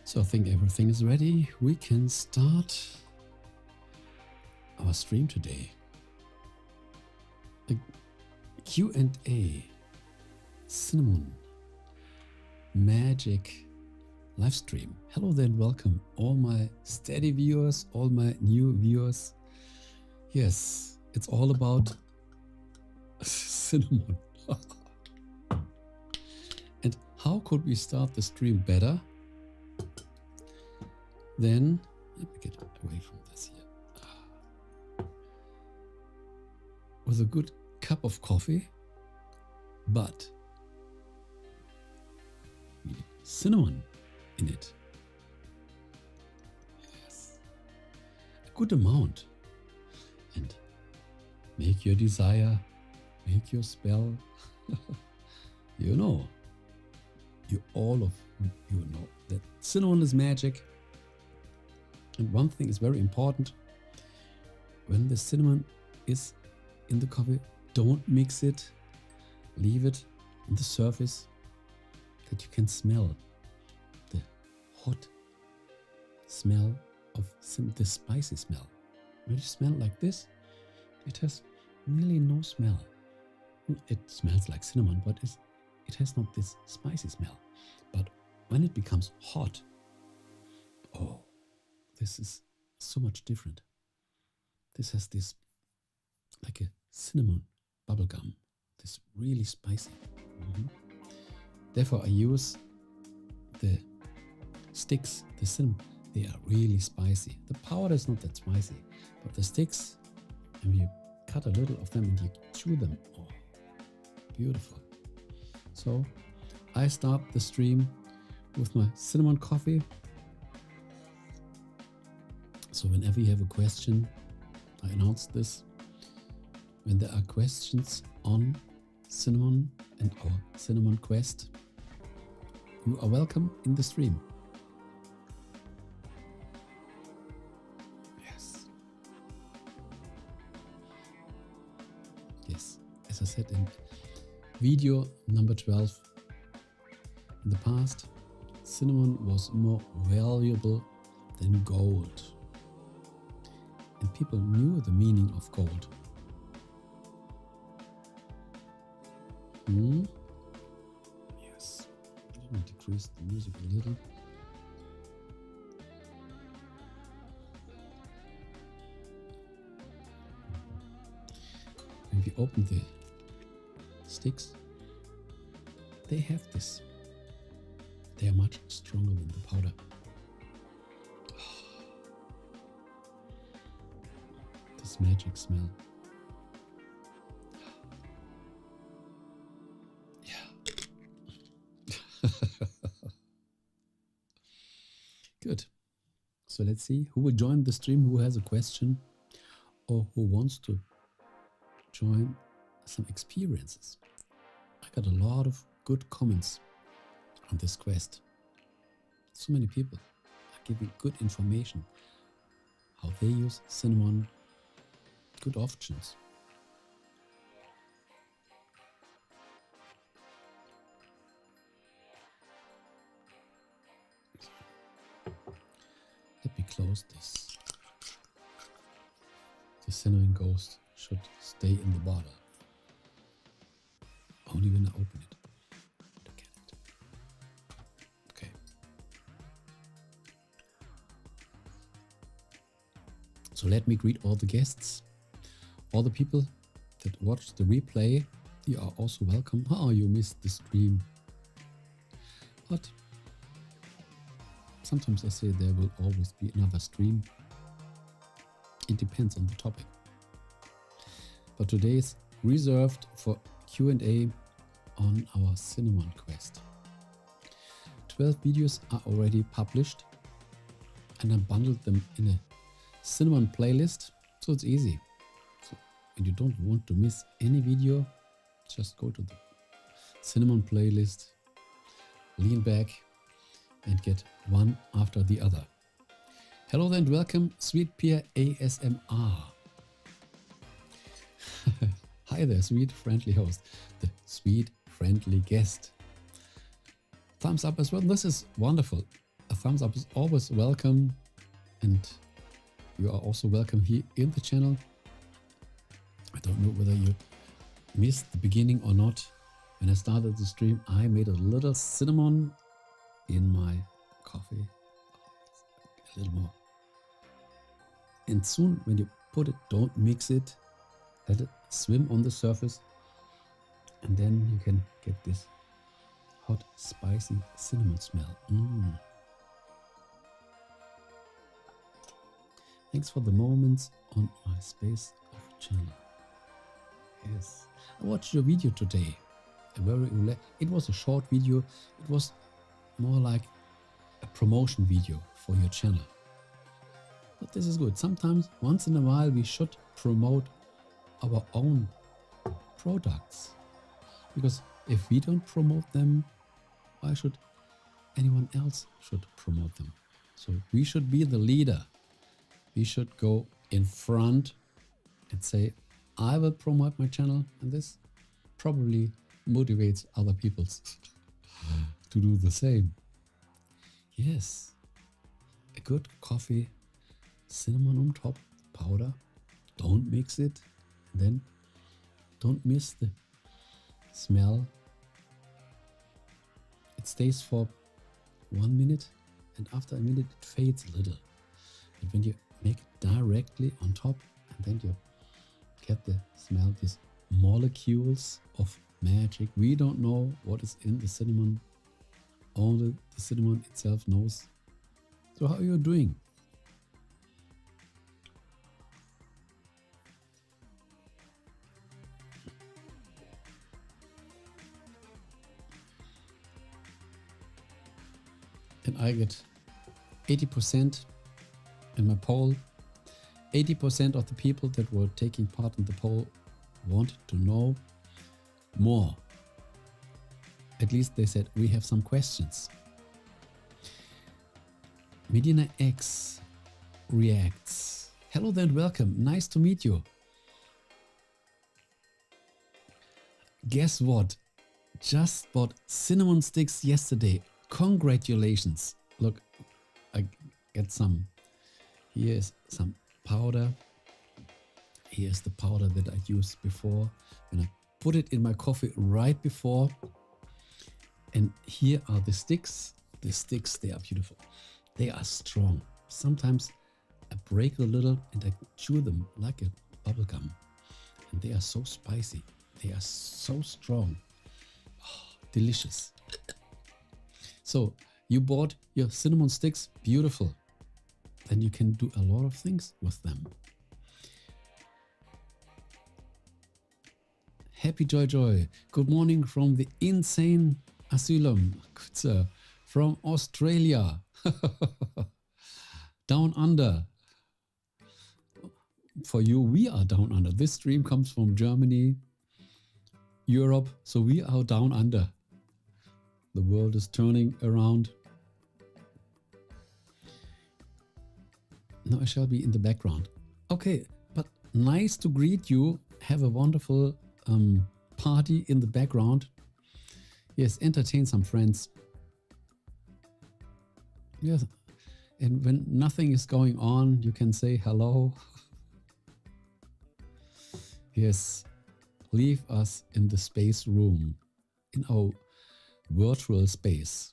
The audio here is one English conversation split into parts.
So I think everything is ready. We can start our stream today. A Q&A Cinnamon Magic live stream. Hello there and welcome all my steady viewers, all my new viewers. Yes, it's all about cinnamon. And how could we start the stream better? Then, let me get away from this here. With a good cup of coffee, but with cinnamon in it. Yes. A good amount. And make your desire, make your spell. You know. You all of you know that cinnamon is magic. And one thing is very important. When the cinnamon is in the coffee, don't mix it. Leave it on the surface that you can smell the hot smell of the spicy smell. When you smell like this, it has nearly no smell. It smells like cinnamon, but it has not this spicy smell. But when it becomes hot, oh, this is so much different. This has this like a cinnamon bubblegum, this really spicy. Therefore I use the sticks, the cinnamon, they are really spicy. The powder is not that spicy, but the sticks, and you cut a little of them and you chew them. Oh, beautiful. So I start the stream with my cinnamon coffee. So whenever you have a question, I announce this. When there are questions on cinnamon and our cinnamon quest, you are welcome in the stream. Yes. Yes, as I said in video number 12, in the past, cinnamon was more valuable than gold. And people knew the meaning of gold. Yes, let me decrease the music a little. When we open the sticks, they have this. They are much stronger than the powder. This magic smell. Good. So let's see who will join the stream, who has a question or who wants to join some experiences. I got a lot of good comments on this quest. So many people are giving good information, how they use cinnamon, good options. Let me close this. The cinnamon ghost should stay in the bottle. Only when I open it. Look at it. Okay. So let me greet all the guests, all the people that watch the replay. You are also welcome. Oh, you missed the stream. But sometimes I say there will always be another stream. It depends on the topic. But today is reserved for Q&A on our cinnamon quest. 12 videos are already published and I bundled them in a cinnamon playlist, so it's easy. So when you don't want to miss any video, just go to the cinnamon playlist, lean back and get one after the other. Hello and welcome, Sweet Peer ASMR. Hi there, sweet friendly host, the sweet friendly guest. Thumbs up as well. This is wonderful. A thumbs up is always welcome, and you are also welcome here in the channel. I don't know whether you missed the beginning or not. When I started the stream, I made a little cinnamon in my coffee. A little more. And soon when you put it, don't mix it. Let it swim on the surface. And then you can get this hot, spicy cinnamon smell. Thanks for the moments on my Space of channel. Yes, I watched your video today. It was a short video. It was more like a promotion video for your channel. But this is good. Sometimes, once in a while, we should promote our own products. Because if we don't promote them, why should anyone else should promote them? So we should be the leader. We should go in front and say, I will promote my channel, and this probably motivates other people to do the same. Yes, a good coffee, cinnamon on top, powder. Don't mix it, and then don't miss the smell. It stays for 1 minute, and after a minute it fades a little. But when you make it directly on top, and then you get the smell, these molecules of magic. We don't know what is in the cinnamon. Only the cinnamon itself knows. So how are you doing? And I get 80% in my poll. 80% of the people that were taking part in the poll wanted to know more. At least they said, we have some questions. Medina X reacts. Hello there and welcome. Nice to meet you. Guess what? Just bought cinnamon sticks yesterday. Congratulations. Look, I get some. Here's some powder. Here's the powder that I used before, and I put it in my coffee right before. And here are the sticks. The sticks, they are beautiful. They are strong. Sometimes I break a little and I chew them like a bubble gum. And they are so spicy. They are so strong. Oh, delicious. So you bought your cinnamon sticks. Beautiful. Then you can do a lot of things with them. Happy Joy. Good morning from the insane asylum. Good sir. From Australia. Down under. For you, we are down under. This stream comes from Germany, Europe. So we are down under. The world is turning around. Now I shall be in the background. Okay, but nice to greet you. Have a wonderful party in the background. Yes, entertain some friends. Yes, and when nothing is going on, you can say hello. Yes, leave us in the space room, in our virtual space.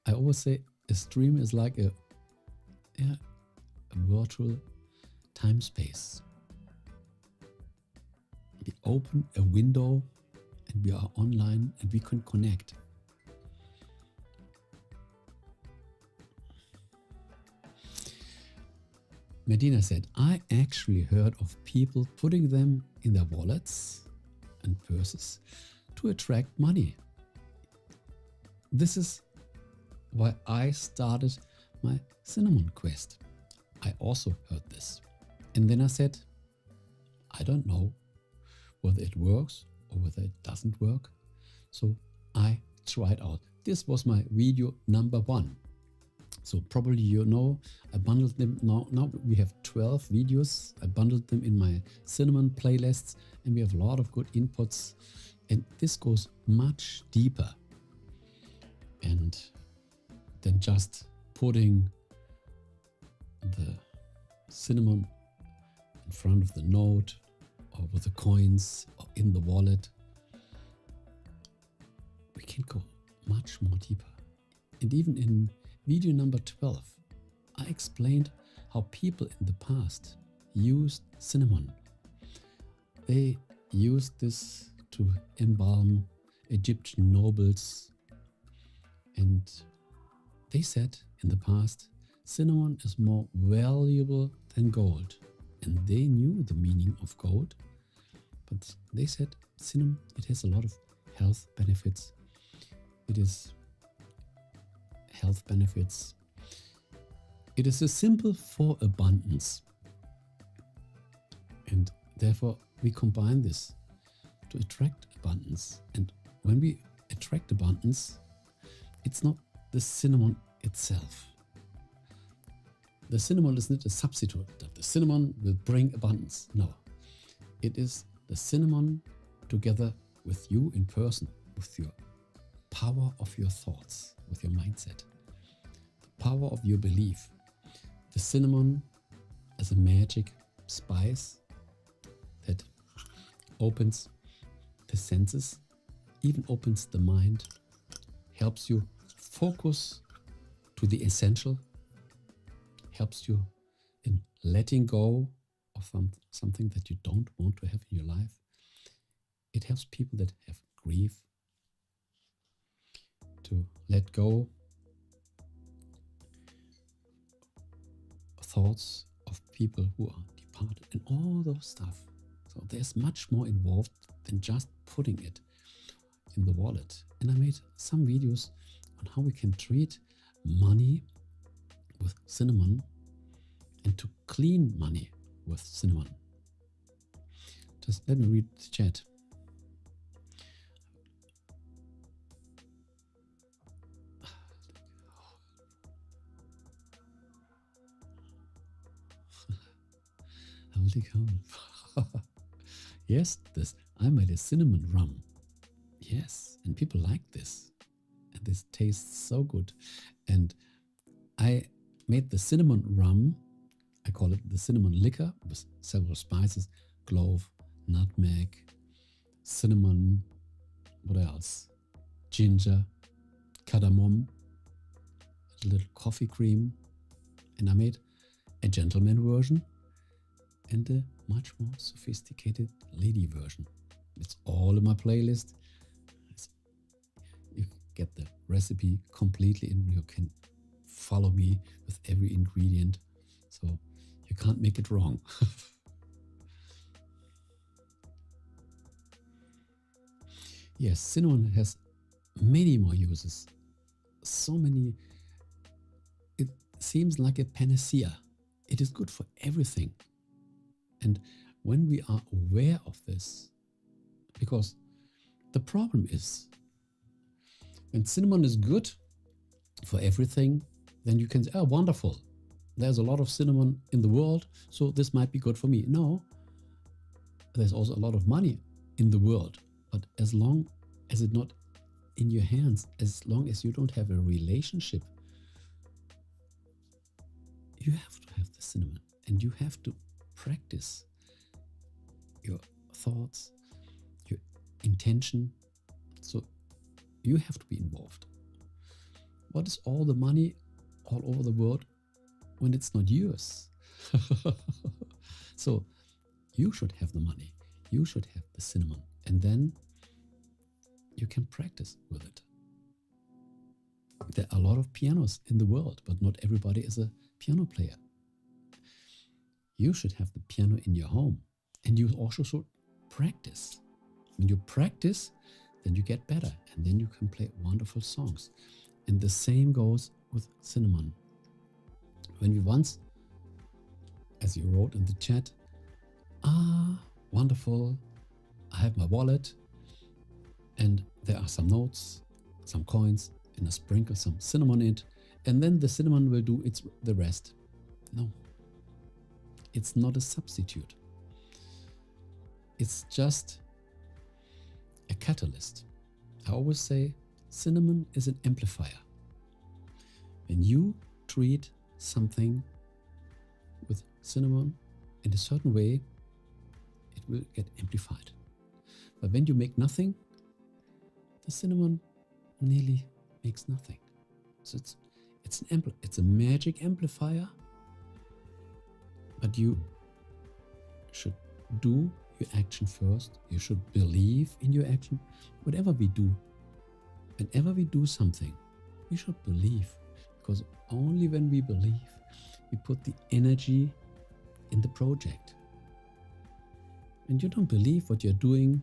I always say a stream is like a virtual time space. We open a window and we are online and we can connect. Medina said, I actually heard of people putting them in their wallets and purses to attract money. This is why I started my cinnamon quest. I also heard this. And then I said, I don't know whether it works or whether it doesn't work. So I tried out. This was my video number 1. So probably you know, I bundled them. Now we have 12 videos. I bundled them in my cinnamon playlists and we have a lot of good inputs. And this goes much deeper and than just putting the cinnamon in front of the note or with the coins or in the wallet. We can go much more deeper. And even in video number 12, I explained how people in the past used cinnamon. They used this to embalm Egyptian nobles, and they said in the past cinnamon is more valuable than gold, and they knew the meaning of gold, but they said cinnamon, it has a lot of health benefits. It is health benefits. It is a symbol for abundance, and therefore we combine this to attract abundance. And when we attract abundance, it's not the cinnamon itself. The cinnamon is not a substitute that the cinnamon will bring abundance. No, it is the cinnamon together with you in person, with your power of your thoughts, with your mindset, the power of your belief. The cinnamon as a magic spice that opens the senses, even opens the mind, helps you focus to the essential, helps you in letting go of something that you don't want to have in your life. It helps people that have grief to let go thoughts of people who are departed and all those stuff. So there's much more involved than just putting it in the wallet. And I made some videos on how we can treat money with cinnamon and to clean money with cinnamon. Just let me read the chat. Yes, I made a cinnamon rum. Yes, and people like this. And this tastes so good. And I made the cinnamon rum. I call it the cinnamon liquor with several spices: clove, nutmeg, cinnamon, what else? Ginger, cardamom, a little coffee cream. And I made a gentleman version and a much more sophisticated lady version. It's all in my playlist. You get the recipe completely and you can follow me with every ingredient. So you can't make it wrong. Yes, cinnamon has many more uses. So many. It seems like a panacea. It is good for everything. And when we are aware of this, because the problem is, when cinnamon is good for everything, then you can say, oh, wonderful. There's a lot of cinnamon in the world, so this might be good for me. No, there's also a lot of money in the world. But as long as it's not in your hands, as long as you don't have a relationship, you have to have the cinnamon and you have to practice your thoughts, your intention. So you have to be involved. What is all the money all over the world when it's not yours? So you should have the money. You should have the cinnamon. And then you can practice with it. There are a lot of pianos in the world, but not everybody is a piano player. You should have the piano in your home, and you also should practice. When you practice, then you get better, and then you can play wonderful songs. And the same goes with cinnamon. When we once, as you wrote in the chat, wonderful, I have my wallet, and there are some notes, some coins, and I sprinkle some cinnamon in it, and then the cinnamon will do the rest. No. It's not a substitute. It's just a catalyst. I always say cinnamon is an amplifier. When you treat something with cinnamon in a certain way, it will get amplified. But when you make nothing, the cinnamon nearly makes nothing. So it's a magic amplifier, but you should do your action first. You should believe in your action. Whatever we do, whenever we do something, we should believe, because only when we believe, we put the energy in the project. When you don't believe what you're doing,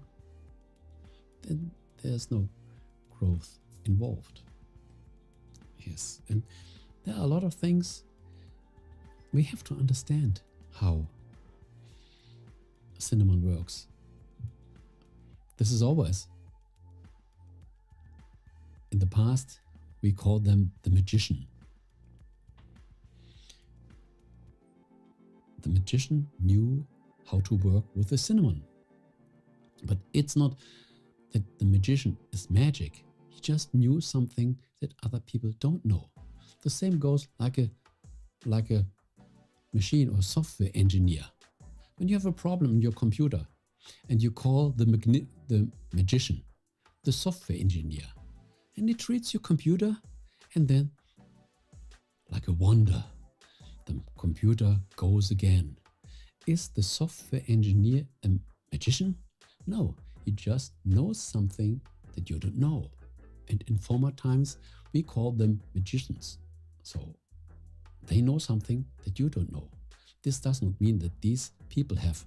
then there's no growth involved. Yes, and there are a lot of things we have to understand how cinnamon works. This is always, in the past, we called them the magician. The magician knew how to work with the cinnamon. But it's not that the magician is magic. He just knew something that other people don't know. The same goes like a machine or software engineer. When you have a problem in your computer and you call the magician, the software engineer, and he treats your computer, and then, like a wonder, the computer goes again. Is the software engineer a magician? No, he just knows something that you don't know. And in former times, we called them magicians. So they know something that you don't know. This does not mean that these people have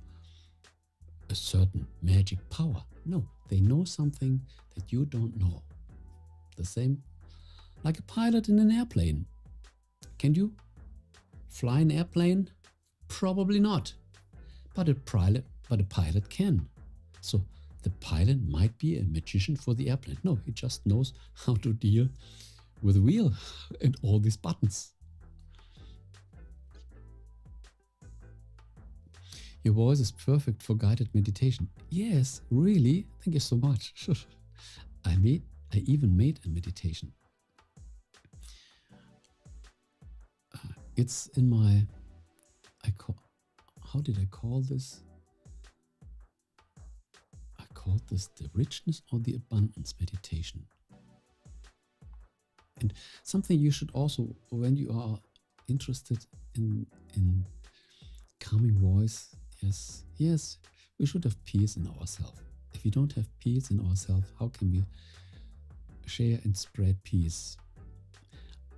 a certain magic power. No, they know something that you don't know. The same like a pilot in an airplane. Can you fly an airplane? Probably not. But a pilot can. So the pilot might be a magician for the airplane. No, he just knows how to deal with the wheel and all these buttons. Your voice is perfect for guided meditation. Yes, really? Thank you so much. I even made a meditation. It's in my, how did I call this? I called this the richness or the abundance meditation. And something you should also, when you are interested in calming voice, yes, we should have peace in ourselves. If we don't have peace in ourselves, how can we share and spread peace?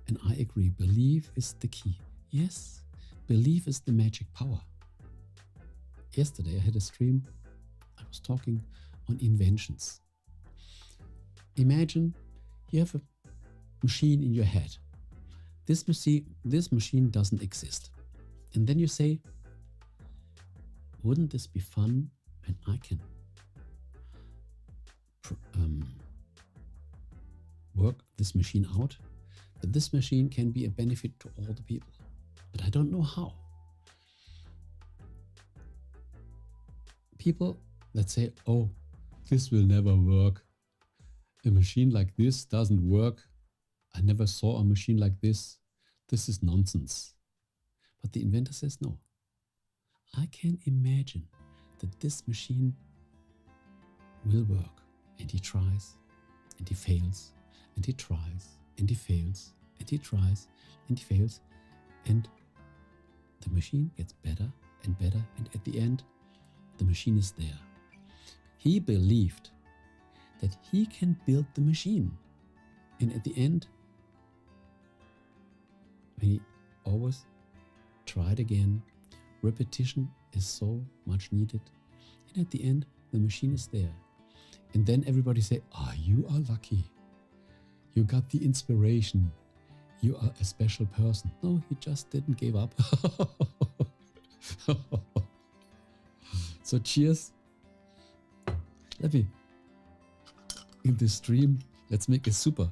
And I agree, belief is the key. Yes, belief is the magic power. Yesterday I had a stream, I was talking on inventions. Imagine you have a machine in your head. This machine doesn't exist. And then you say, wouldn't this be fun when I can work this machine out? That this machine can be a benefit to all the people. But I don't know how. People that say, oh, this will never work. A machine like this doesn't work. I never saw a machine like this. This is nonsense. But the inventor says, no. I can imagine that this machine will work. And he tries, and he fails, and he tries, and he fails, and he tries, and he fails. And the machine gets better and better, and at the end, the machine is there. He believed that he can build the machine. And at the end, when he always tried again, repetition is so much needed. And at the end, the machine is there. And then everybody say, you are lucky. You got the inspiration. You are a special person. No, he just didn't give up. So cheers. Let me, in this stream, let's make a super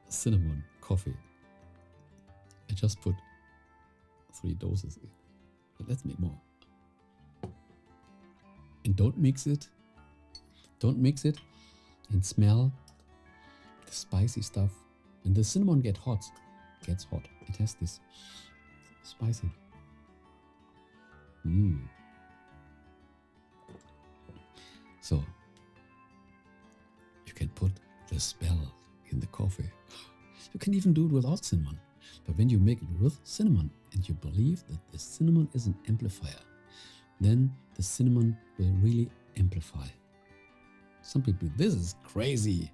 cinnamon coffee. I just put 3 doses in, but let's make more. And don't mix it and smell the spicy stuff. When the cinnamon gets hot, it has this spicy. So you can put the spell in the coffee. You can even do it without cinnamon. But when you make it with cinnamon and you believe that the cinnamon is an amplifier, then the cinnamon will really amplify. Some people, this is crazy.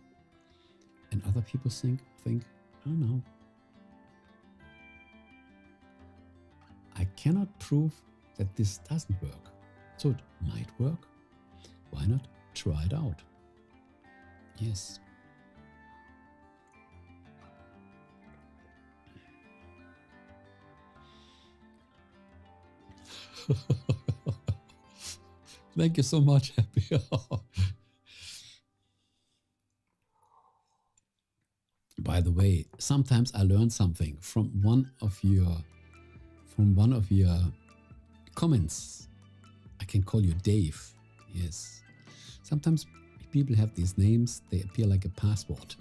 And other people think, I don't know. I cannot prove that this doesn't work. So it might work. Why not try it out? Yes. Thank you so much, Happy. By the way, sometimes I learn something from one of your comments. I can call you Dave. Yes. Sometimes people have these names, they appear like a password.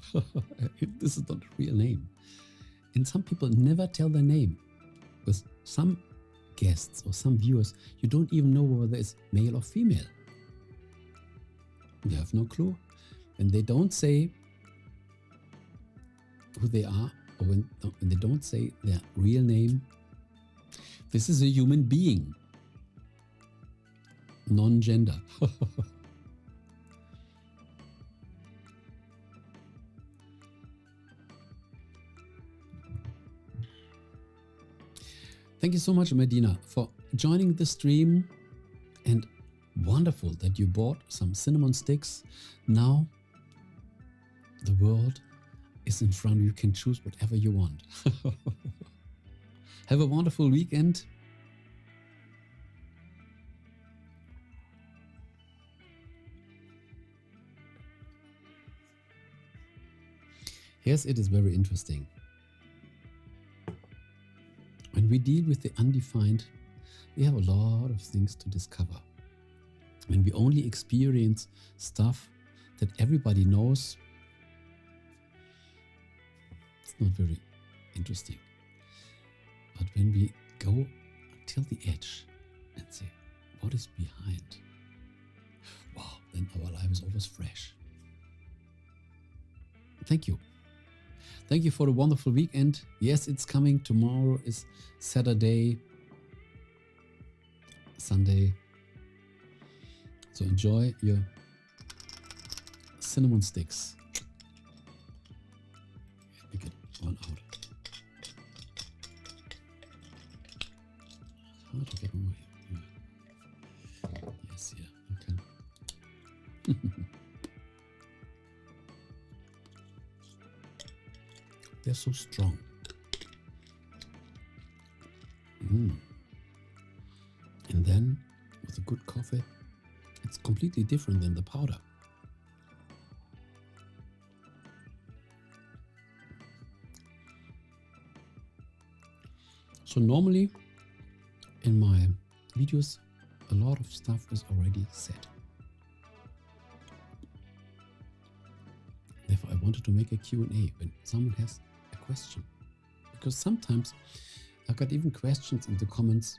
This is not a real name. And some people never tell their name. With some guests or some viewers, you don't even know whether it's male or female. You have no clue. And they don't say who they are, or when they don't say their real name. This is a human being. Non-gender. Thank you so much, Medina, for joining the stream, and wonderful that you bought some cinnamon sticks. Now the world is in front of you. You can choose whatever you want. Have a wonderful weekend. Yes, it is very interesting. When we deal with the undefined, we have a lot of things to discover. When we only experience stuff that everybody knows, it's not very interesting. But when we go till the edge and say, what is behind? Wow, then our life is always fresh. Thank you. Thank you for the wonderful weekend. Yes, it's coming. Tomorrow is Saturday, Sunday. So enjoy your cinnamon sticks. Let me get one out. It's hard to get over here. Yeah. Yes, yeah, you can. They're so strong. And then with a good coffee, it's completely different than the powder. So normally in my videos, a lot of stuff is already set. Therefore, I wanted to make a Q&A when someone has a question. Because sometimes I got even questions in the comments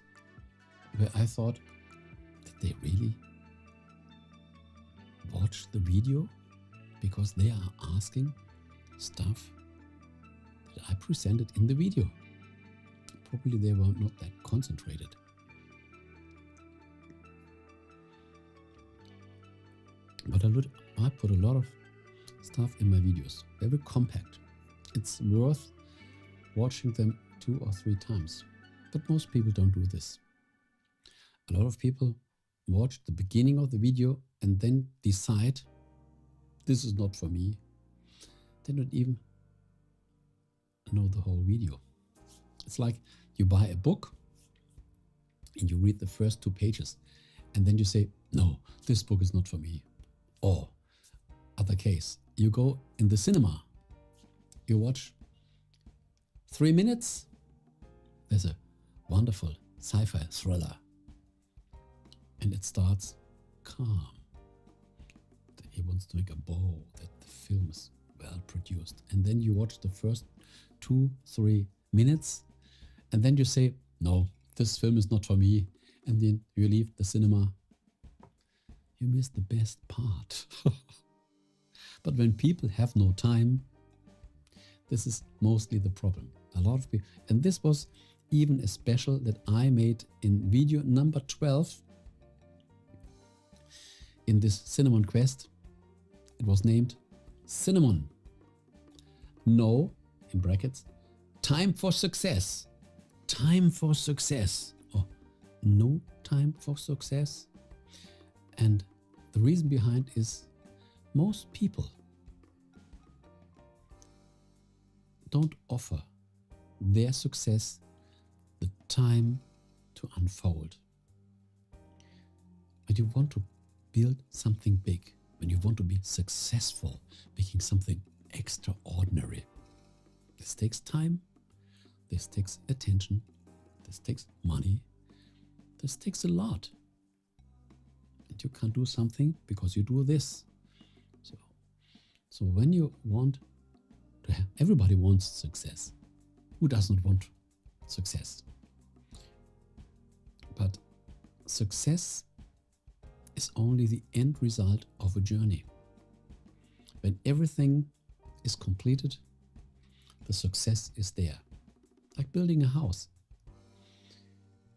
where I thought, did they really watch the video? Because they are asking stuff that I presented in the video. Probably they were not that concentrated. But I put a lot of stuff in my videos, very compact. It's worth watching them 2 or 3 times, but most people don't do this. A lot of people watch the beginning of the video and then decide, this is not for me. They don't even know the whole video. It's like you buy a book and you read the first 2 pages and then you say, no, this book is not for me. Or other case, you go in the cinema, you watch 3 minutes, there's a wonderful sci-fi thriller and it starts calm. Then he wants to make a bow that the film is well produced. And then you watch the first 2-3 minutes, and then you say, no, this film is not for me. And then you leave the cinema. You miss the best part. But when people have no time, this is mostly the problem. A lot of people, and this was even a special that I made in video number 12 in this Cinnamon Quest. It was named Cinnamon. No, in brackets, time for success. Time for success. Or no time for success. And the reason behind is most people don't offer their success the time to unfold. When you want to build something big, when you want to be successful, making something extraordinary, this takes time, this takes attention, this takes money, this takes a lot. And you can't do something because you do this. So when you want to have, everybody wants success. Who does not want success? But success is only the end result of a journey. When everything is completed, the success is there. Like building a house.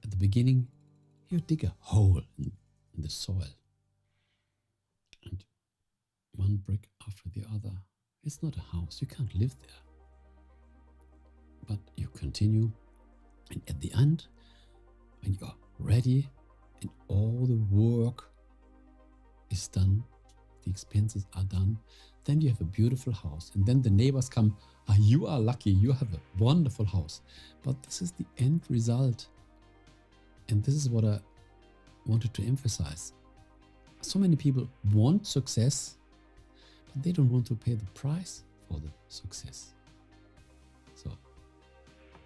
At the beginning, you dig a hole in the soil. And one brick after the other. It's not a house. You can't live there. But you continue. And at the end, when you're ready and all the work is done, the expenses are done, then you have a beautiful house. And then the neighbors come, you are lucky, you have a wonderful house. But this is the end result. And this is what I wanted to emphasize. So many people want success, but they don't want to pay the price for the success. So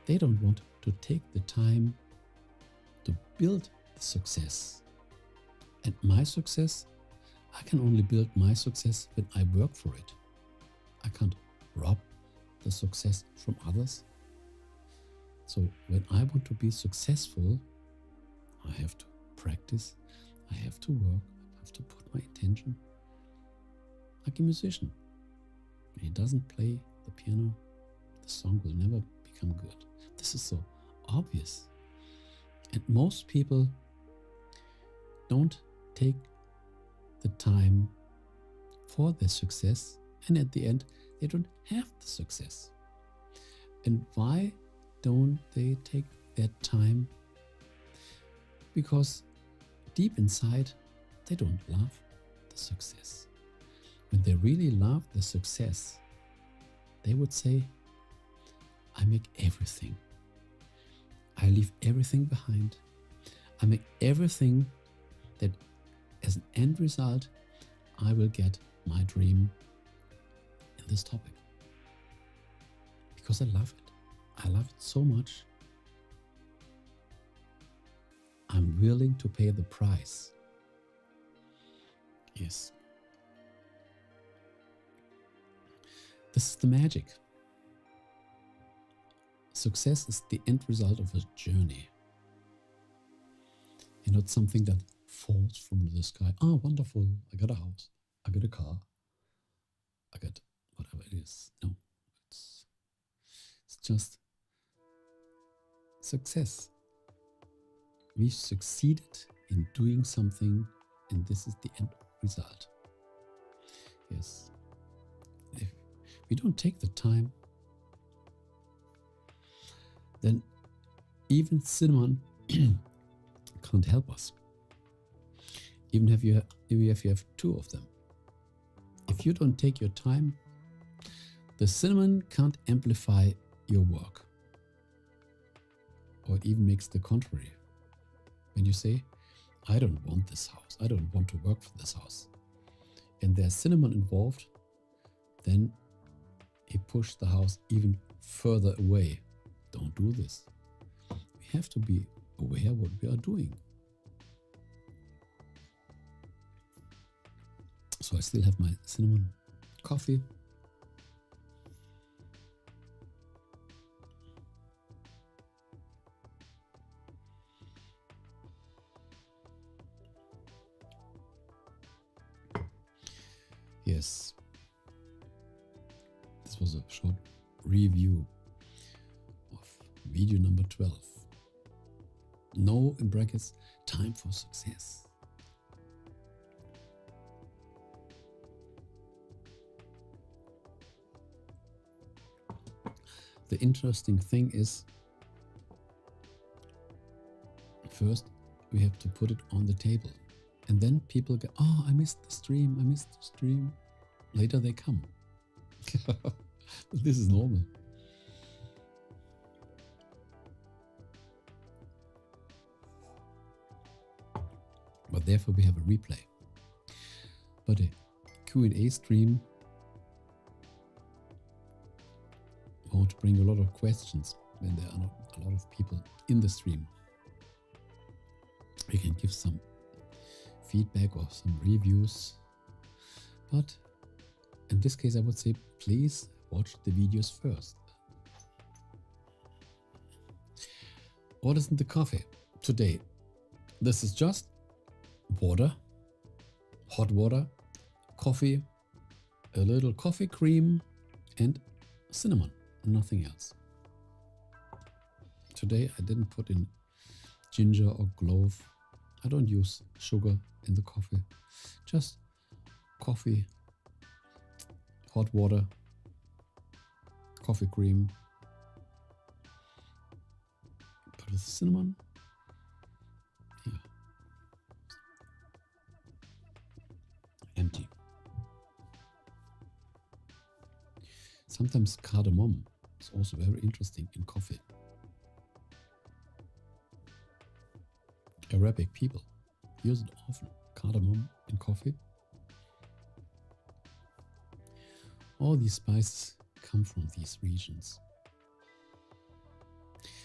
they don't want to take the time to build the success. And my success, I can only build my success when I work for it. I can't rob the success from others. So when I want to be successful, I have to practice, I have to work, I have to put my attention. Like a musician. When he doesn't play the piano, the song will never become good. This is so obvious. And most people don't take the time for their success, and at the end, they don't have the success. And why don't they take their time? Because deep inside, they don't love the success. When they really love the success, they would say, I make everything. I leave everything behind. I make everything that as an end result, I will get my dream in this topic. Because I love it. I love it so much. I'm willing to pay the price. Yes. This is the magic. Success is the end result of a journey. And not something that falls from the sky. Oh, wonderful. I got a house. I got a car. I got whatever it is. No, it's just success. We succeeded in doing something, and this is the end result. Yes. If we don't take the time, then even cinnamon can't help us. Even if you have two of them. If you don't take your time, the cinnamon can't amplify your work. Or it even makes the contrary. When you say, I don't want this house, I don't want to work for this house, and there's cinnamon involved, then it pushes the house even further away. Don't do this. We have to be aware what we are doing. So I still have my cinnamon coffee. Yes, this was a short review of video number 12. No, in brackets, time for success. The interesting thing is, first we have to put it on the table. And then people go, oh, I missed the stream, I missed the stream. Later they come. This is normal. But therefore we have a replay. But a Q&A stream won't bring a lot of questions when there are not a lot of people in the stream. We can give some feedback or some reviews, but in this case I would say please watch the videos first. What is in the coffee today? This is just water, hot water, coffee, a little coffee cream and cinnamon, nothing else. Today I didn't put in ginger or clove. I don't use sugar in the coffee, just coffee, hot water, coffee cream, put the cinnamon, yeah, empty. Sometimes cardamom is also very interesting in coffee. Arabic people use it often, cardamom in coffee. All these spices come from these regions.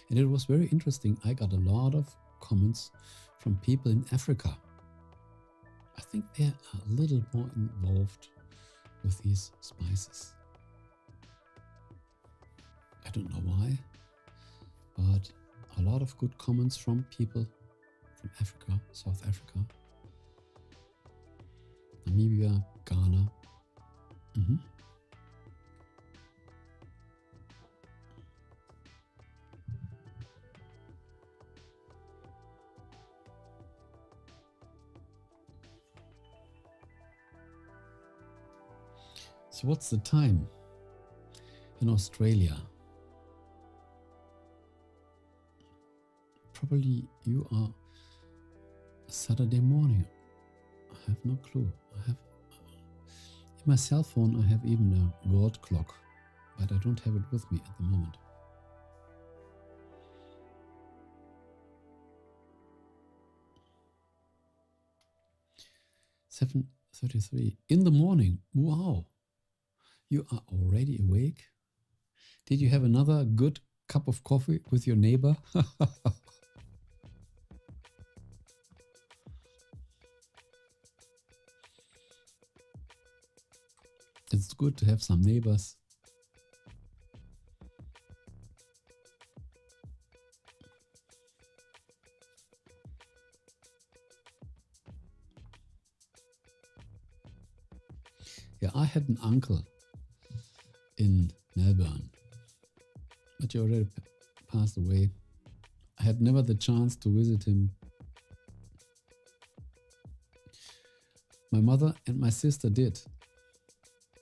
And it was very interesting. I got a lot of comments from people in Africa. I think they're a little more involved with these spices. I don't know why, but a lot of good comments from people from Africa, South Africa, Namibia, Ghana. So what's the time in Australia? Probably you are Saturday morning. I have no clue. I have in my cell phone I have even a world clock, but I don't have it with me at the moment. "7:33 in the morning." Wow, you are already awake? Did you have another good cup of coffee with your neighbor? It's good to have some neighbors. Yeah, I had an uncle in Melbourne, but he already passed away. I had never the chance to visit him. My mother and my sister did.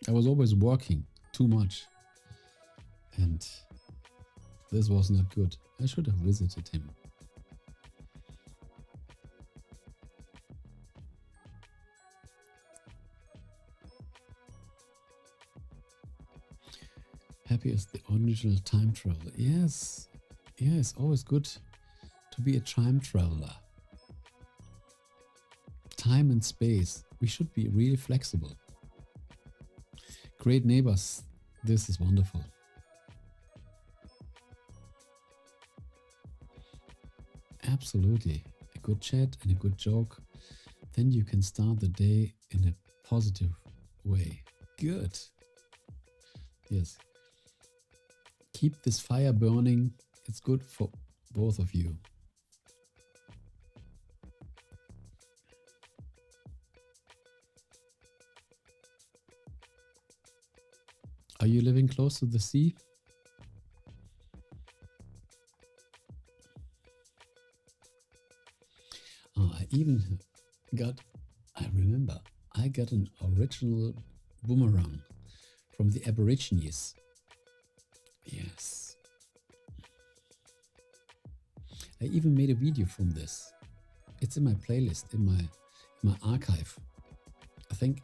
I was always working too much, and this was not good. I should have visited him. Happy is the original time traveler. Yes, yeah, it's always good to be a time traveler. Time and space, we should be really flexible. Great neighbors, this is wonderful. Absolutely, a good chat and a good joke, then you can start the day in a positive way. Good. Yes. Keep this fire burning. It's good for both of you. Are you living close to the sea? Oh, I remember, I got an original boomerang from the Aborigines. Yes. I even made a video from this. It's in my playlist, in my archive. I think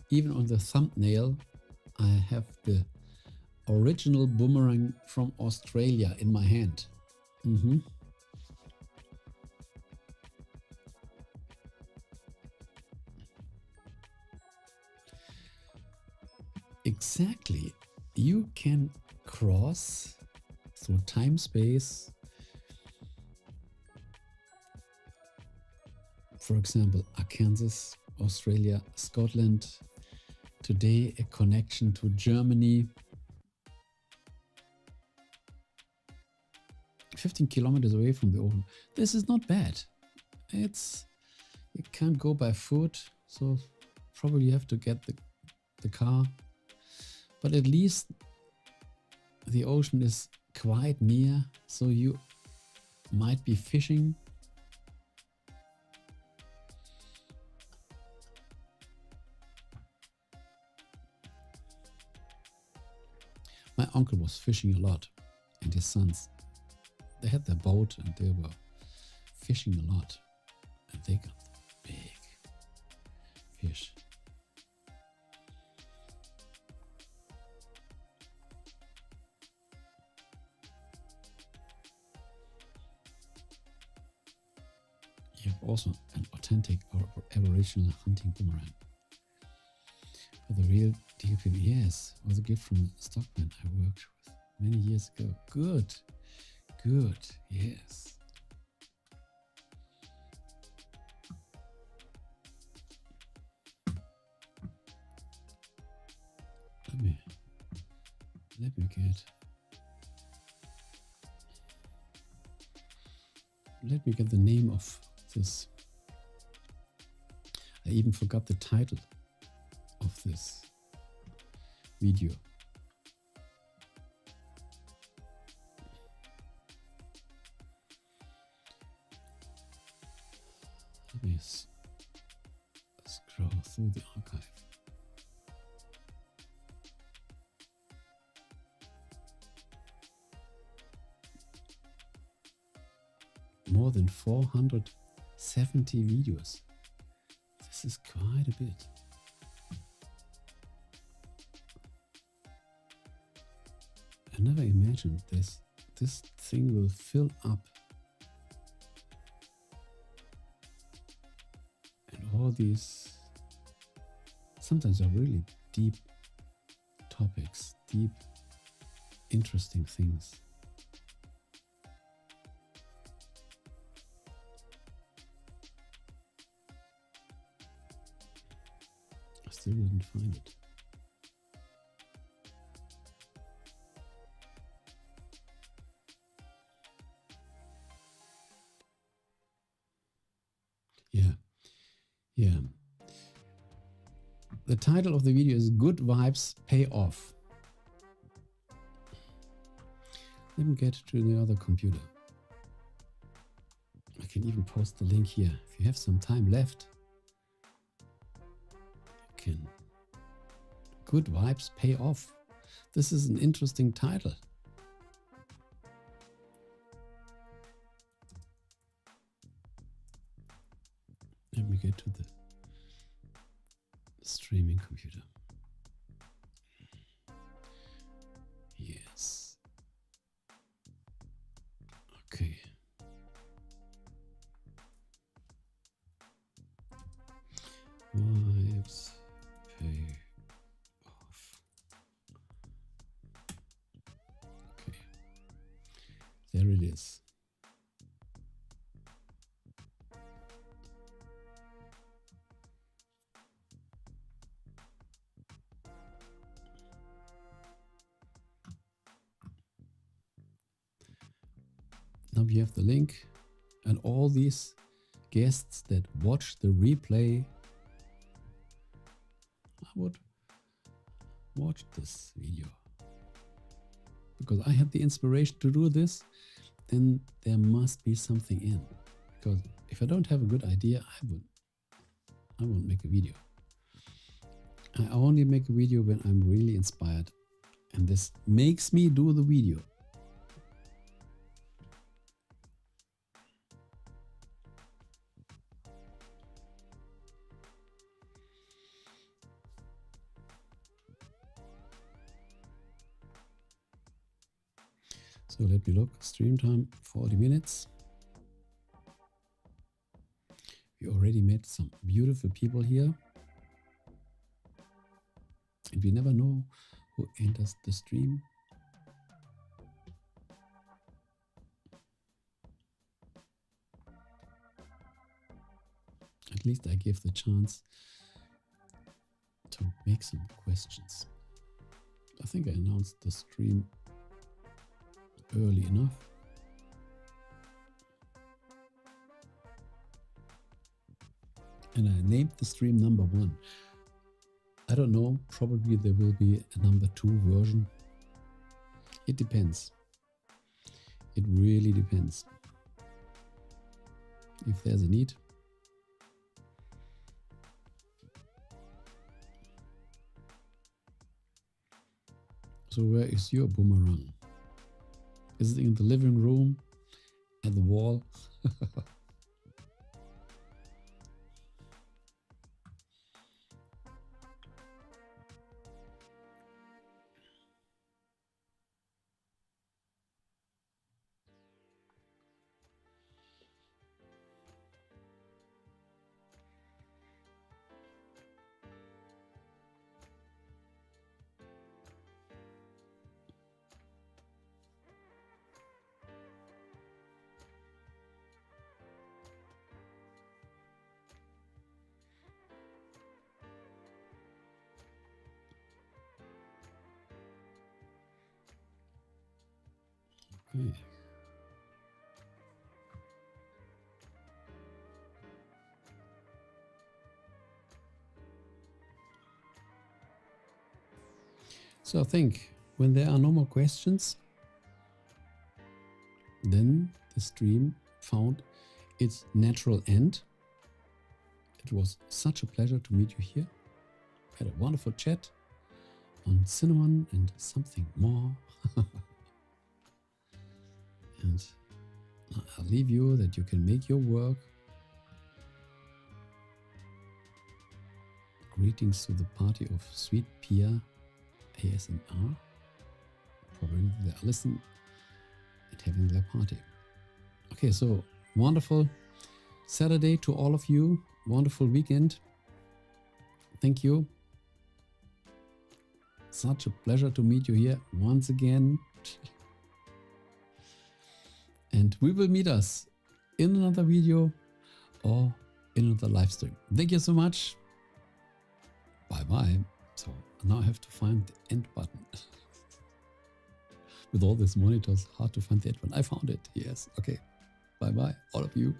even on the thumbnail, I have the original boomerang from Australia in my hand. Exactly. You can cross through time space. For example, Arkansas, Australia, Scotland. Today, a connection to Germany. 15 kilometers away from the ocean. This is not bad. You can't go by foot, so probably you have to get the car. But at least the ocean is quite near, so you might be fishing. My uncle was fishing a lot, and his sons. They had their boat and they were fishing a lot, and they got big fish. You have also an authentic Aboriginal hunting boomerang. But the real DP, yes, was a gift from a stockman I worked with many years ago. Good, yes. Let me get the name of this. I even forgot the title of this video. Let me scroll through the archive. More than 470 videos. This is quite a bit. I never imagined this thing will fill up. And all these sometimes are really deep topics, deep, interesting things. I still didn't find it. Yeah. The title of the video is Good Vibes Pay Off. Let me get to the other computer. I can even post the link here. If you have some time left, you can. Good Vibes Pay Off. This is an interesting title. Let me get to the streaming computer. Yes. Okay. Vibes pay off. Okay. There it is. Now we have the link, and all these guests that watch the replay, I would watch this video. because I had the inspiration to do this, then there must be something in. Because if I don't have a good idea, I won't make a video. I only make a video when I'm really inspired, and this makes me do the video. So let me look, stream time 40 minutes. We already met some beautiful people here. And we never know who enters the stream. At least I gave the chance to make some questions. I think I announced the stream early enough. And I named the stream number 1. I don't know, probably there will be a number 2 version. It depends. It really depends. If there's a need. So where is your boomerang? Is it in the living room? At the wall? Okay. So I think when there are no more questions, then the stream found its natural end. It was such a pleasure to meet you here. Had a wonderful chat on cinnamon and something more. And I'll leave you that you can make your work. Greetings to the party of Sweet Pia ASMR. Probably they are listening and having their party. Okay, so wonderful Saturday to all of you. Wonderful weekend. Thank you. Such a pleasure to meet you here once again. And we will meet us in another video or in another live stream. Thank you so much. Bye-bye. So now I have to find the end button. With all these monitors, hard to find the end button. I found it. Yes. Okay. Bye-bye, all of you.